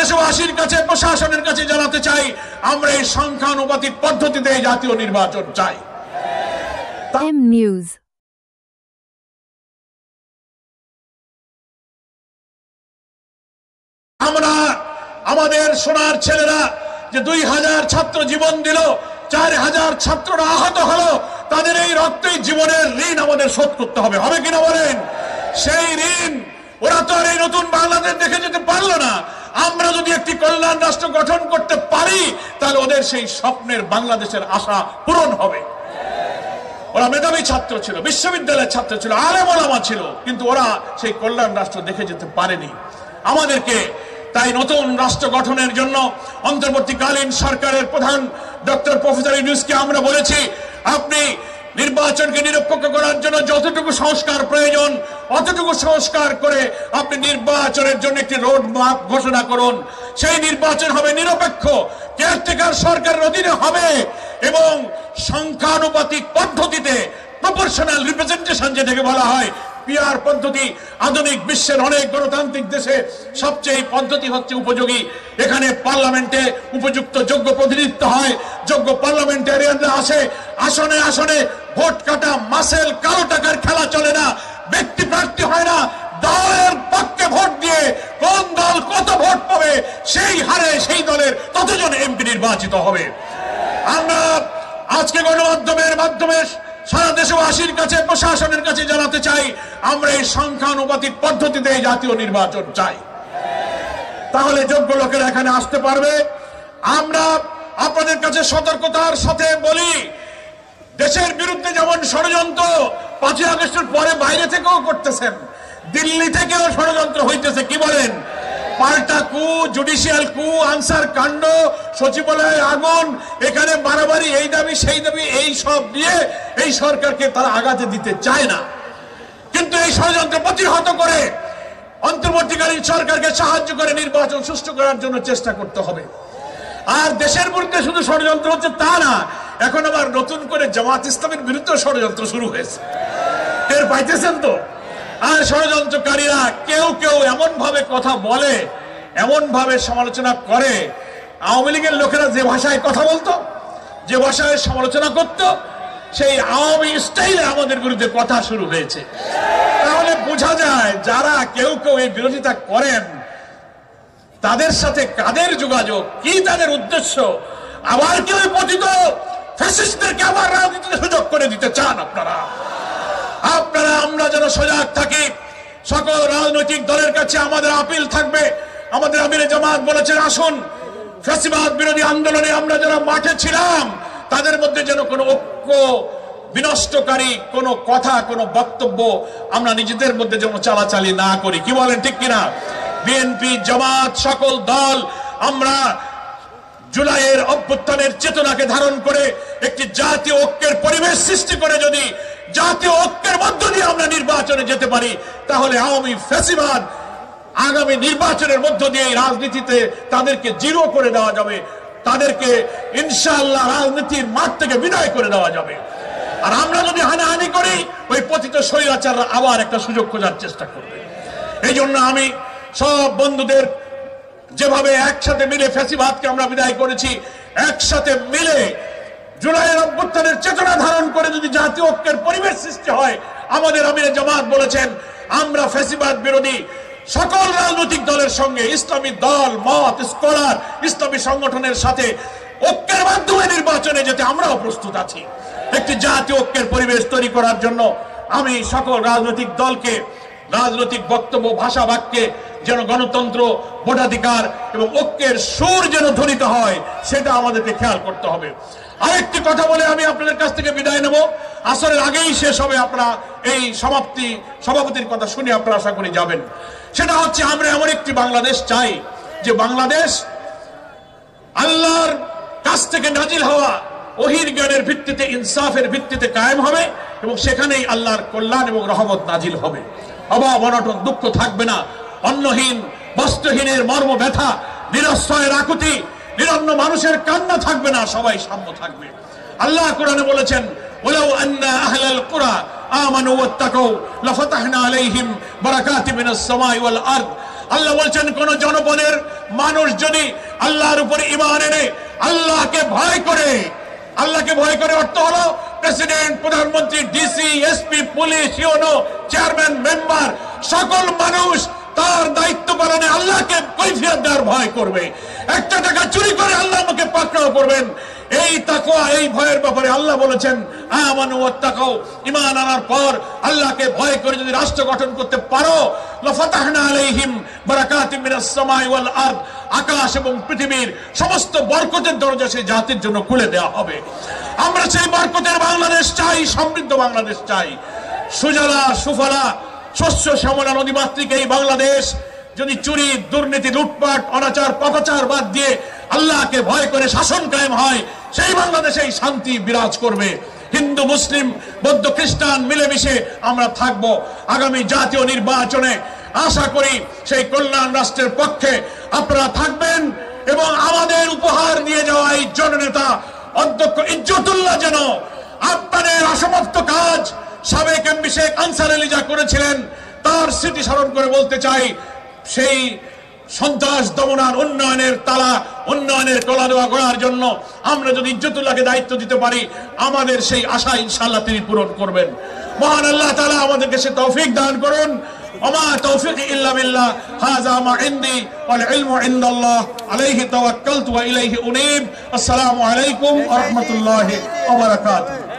দেশবাসীর কাছে প্রশাসনের কাছে জানাতে চাই আমরা এই সংখ্যানুপাতিক পদ্ধতিতে জাতীয় নির্বাচন চাই। নিউজ আমরা আমাদের সোনার ছেলেরা যে 2000 ছাত্র জীবন দিল, 4000 ছাত্ররা আহত হলো, তাদের এই রক্তেই জীবনের ঋণ আমাদের শোধ করতে হবে, হবে কিনা বলেন? সেই ঋণ ওরা তো আর এই নতুন বাংলাদেশ দেখে যেতে পারলো না। আমরা যদি একটি কল্যাণ রাষ্ট্র গঠন করতে পারি তাহলে ওদের সেই স্বপ্নের বাংলাদেশের আশা পূরণ হবে। ওরা মেধাবী ছাত্র ছিল, বিশ্ববিদ্যালয়ের ছাত্র ছিল, আলেম ওলামা ছিল, কিন্তু ওরা সেই কল্যাণ রাষ্ট্র দেখে যেতে পারেনি। আমাদেরকে তাই নতুন রাষ্ট্র গঠনের জন্য অন্তর্বর্তীকালীন সরকারের প্রধান ডক্টর প্রফেসর ইউনূসকে আমরা বলেছি, আপনি নির্বাচনকে নিরপেক্ষ করার জন্য যতটুকু সংস্কার প্রয়োজন অতটুকু সংস্কার করে আপনি নির্বাচনের জন্য একটি রোড ম্যাপ ঘোষণা করুন। সেই নির্বাচন হবে নিরপেক্ষ, কেয়ারটেকার সরকারের অধীনে হবে এবং সংখ্যানুপাতিক পদ্ধতিতে প্রপোর্শনাল রিপ্রেজেন্টেশন যেটাকে বলা হয়, পিআর পদ্ধতি। আধুনিক বিশ্বের অনেক গণতান্ত্রিক দেশে সবচেয়ে পদ্ধতি হচ্ছে উপযোগী। এখানে পার্লামেন্টে উপযুক্ত যোগ্য প্রতিনিধিত্ব হয়, যোগ্য পার্লামেন্টারিয়ানরা আসে, আসনে আসনে ভোট কাটা মাসেল কালো টাকার খেলা চলে না, ব্যক্তি প্রার্থী হয় না, দলের পক্ষে ভোট দিয়ে কোন দল কত ভোট পাবে সেই হারে সেই দলের ততজন এমপি নির্বাচিত হবে। আমরা আজকে গণমাধ্যমের মাধ্যমে সারা দেশবাসীর কাছে প্রশাসনের কাছে জানাতে চাই আমরা এই সংখ্যানুপাতিক পদ্ধতিতে জাতীয় নির্বাচন চাই, তাহলে যোগ্য লোকেরা এখানে আসতে পারবে। আমরা আপনাদের কাছে সতর্কতার সাথে বলি, দেশের বিরুদ্ধে যেমন ষড়যন্ত্র 5ই আগস্টের পরে বাইরে থেকেও করতেছেন, দিল্লি থেকেও ষড়যন্ত্র হইতেছে। কি বলেন? পাল্টা কু, জুডিশিয়াল কু, আনসার কাণ্ড, সচিবালয়ে আগুন, এখানে বাড়াবাড়ি, এই দাবি সেই দাবি, এই সব দিয়ে এই সরকারকে তারা আগাতে দিতে চায় না। কিন্তু এই ষড়যন্ত্র প্রতিহত করে অন্তর্বর্তীকালীন সরকারকে সাহায্য করে নির্বাচন সুষ্ঠু করার জন্য চেষ্টা করতে হবে। আর দেশের বিরুদ্ধে শুধু ষড়যন্ত্র হচ্ছে তা না, এখন আবার নতুন করে জামাত ইসলামের বিরুদ্ধে ষড়যন্ত্র শুরু হয়েছে, টের পাইতেছেন তো? আর ষড়যন্ত্রকারীরা কেউ কেউ এমন ভাবে কথা বলে, এমন ভাবে সমালোচনা করে, আওয়ামী লীগের লোকেরা যে ভাষায় কথা বলতো, যে ভাষায় সমালোচনা করত, সেই আওয়ামী স্টাইলে আমাদের বিরুদ্ধে কথা শুরু হয়েছে। তাহলে বোঝা যায় যারা কেউ কেউ এই বিরোধিতা করেন তাদের সাথে কাদের যোগাযোগ, কি তাদের উদ্দেশ্য। আবার কেউ পতিত ফ্যাসিস্টদেরকে আবার রাজনীতিতে সুযোগ করে দিতে চান আপনারা। আমরা যেন সজাগ থাকি। সকল রাজনৈতিক দলের কাছে আমাদের আপিল থাকবে, আমাদের আমিরে জামাত বলেছেন আসুন ফ্যাসিবাদ বিরোধী আন্দোলনে আমরা যারা মাঠে ছিলাম তাদের মধ্যে যেন কোনো ঐক্য বিনষ্টকারী কোনো কথা, কোনো বক্তব্য আমরা নিজেদের মধ্যে যেন চালাচালি না করি। কি বলেন, ঠিক কিনা? বিএনপি, জামাত, সকল দল আমরা জুলাইয়ের অভ্যুত্থানের চেতনাকে ধারণ করে একটি জাতীয় ঐক্যের পরিবেশ সৃষ্টি করে যদি জাতীয় ঐক্যের মধ্য দিয়ে আমরা নির্বাচনে যেতে পারি তাহলে আওয়ামী ফ্যাসিবাদ আগামী নির্বাচনের মধ্য দিয়ে রাজনীতিতে তাদেরকে জিরো করে দেওয়া যাবে, তাদেরকে ইনশাআল্লাহ রাজনীতির মাঠ থেকে বিদায় করে দেওয়া যাবে। আর আমরা যদি হানাহানি করি ওই পতিত স্বৈরাচাররা আবার একটা সুযোগ খোঁজার চেষ্টা করবে। এই জন্য আমি সব বন্ধুদের যেভাবে একসাথে মিলে ফ্যাসিবাদকে আমরা বিদায় করেছি, একসাথে মিলে জুলাইয়ের অভ্যুত্থানের চেতনা ধারণ করে যদি জাতীয় ঐক্যের পরিবেশ সৃষ্টি হয়, আমাদের আমিরে জামাত বলেছেন আমরা ফ্যাসিবাদ বিরোধী সকল রাজনৈতিক দলের সঙ্গে, ইসলামী দল, মত, স্কলার, ইসলামী সংগঠনের সাথে ঐক্যের মাধ্যমে নির্বাচনে যেতে আমরাও প্রস্তুত আছি। একটি জাতীয় ঐক্যের পরিবেশ তৈরি করার জন্য আমি সকল রাজনৈতিক দলকে রাজনৈতিক বক্তব্য, ভাষা বাক্যে যেন গণতন্ত্র, ভোটাধিকার এবং ঐক্যের সুর যেন ধ্বনিত হয় সেটা আমাদেরকে খেয়াল করতে হবে। আরেকটি কথা বলে আমি আপনাদের কাছ থেকে বিদায় নেব, আসরের আগেই শেষ হবে, আপনারা এই সভাপতির কথা শুনে আপনারা আশা করি যাবেন। সেটা হচ্ছে আমরা এমন একটি বাংলাদেশ চাই যে বাংলাদেশ আল্লাহর কাছ থেকে নাজিল হওয়া ওহির জ্ঞানের ভিত্তিতে, ইনসাফের ভিত্তিতে কায়েম হবে এবং সেখানেই আল্লাহর কল্যাণ এবং রহমত নাজিল হবে। অভাব অনটন দুঃখ থাকবে না, অন্নহীন বস্ত্রহীনের মর্ম ব্যথা, নিরশ্রয়ের আকুতি, নিরন্ন মানুষের কান্না থাকবে না, সবাই সাম্য থাকবে। আল্লাহ কোরআনে বলেছেন ওয়ালাউ আন্না আহলাল কুরা আমানু ওয়াত্তাকাউ লাফাতাহনা আলাইহিম বারাকাতিন মিনাস সামাই ওয়াল আরদ। আল্লাহ বলছেন কোন জনপদের মানুষ যদি আল্লাহর উপর ঈমান এনে আল্লাহকে ভয় করে, আল্লাহকে ভয় করে অর্থ হলো প্রেসিডেন্ট, প্রধানমন্ত্রী, DC, SP, police, UNO, chairman, member, সকল মানুষ তার দায়িত্ব পালনে আল্লাহকে কৈফিয়ত দেওয়ার ভয় করবে। একটা টাকা চুরি করে আল্লাহ আমাকে পাকড়াও করবেন, এই তাকওয়া, এই ভয়ের ব্যাপারে আল্লাহ বলেছেন আমানু ওয়াত্তাকাউ, ঈমান আনার পর আল্লাহকে ভয় করে যদি রাষ্ট্র গঠন করতে পারো, লাফাতাহনা আলাইহিম বারাকাতিম মিনাস সামাই ওয়াল আরদ, আকাশ এবং পৃথিবীর সমস্ত বরকতের দরজা সেই জাতির জন্য খুলে দেওয়া হবে। আমরা সেই বরকতের বাংলাদেশ চাই, সমৃদ্ধ বাংলাদেশ চাই, সুজলা সুফলা শস্য শ্যামলা নদীমাতৃক এই বাংলাদেশ যদি চুরি, দুর্নীতি, লুটপাট, অনাচার, পাপাচার বাদ দিয়ে আল্লাহকে ভয় করে শাসন কায়েম হয়, সেই বাংলাদেশেই শান্তি বিরাজ করবে। হিন্দু, মুসলিম, বৌদ্ধ, খ্রিস্টান মিলেমিশে আমরা থাকব। আগামী জাতীয় নির্বাচনে আশা করি সেই কল্যাণ রাষ্ট্রের পক্ষে আপনারা থাকবেন এবং আমাদের উপহার নিয়ে যাওয়া এই জননেতা অধ্যক্ষ ইজ্জতুল্লাহ যেন আপনাদের অসমাপ্ত কাজ সাবেক এমপি শেখ আনসার আলী যা করেছিলেন তার স্মৃতি স্মরণ করে বলতে চাই, সেই সন্ত্রাস দমনার উন্নয়নের তালা, উন্নয়নের কলা দেওয়া করার জন্য আমরা যদি ইজ্জতুল্লাহকে দায়িত্ব দিতে পারি, আমাদের সেই আশা ইনশাআল্লাহ তিনি পূরণ করবেন। মহান আল্লাহ তাআলা আমাদেরকে সে তৌফিক দান করুন। ওমা তৌফিক ইল্লা বিল্লাহ, হাযা মা ইনদি ওয়াল ইলমু ইনদাল্লাহ, আলাইহি তাওয়াক্কালতু ওয়া ইলাইহি উনীব। আসসালামু আলাইকুম ওয়া রাহমাতুল্লাহি ওয়া বারাকাতুহু।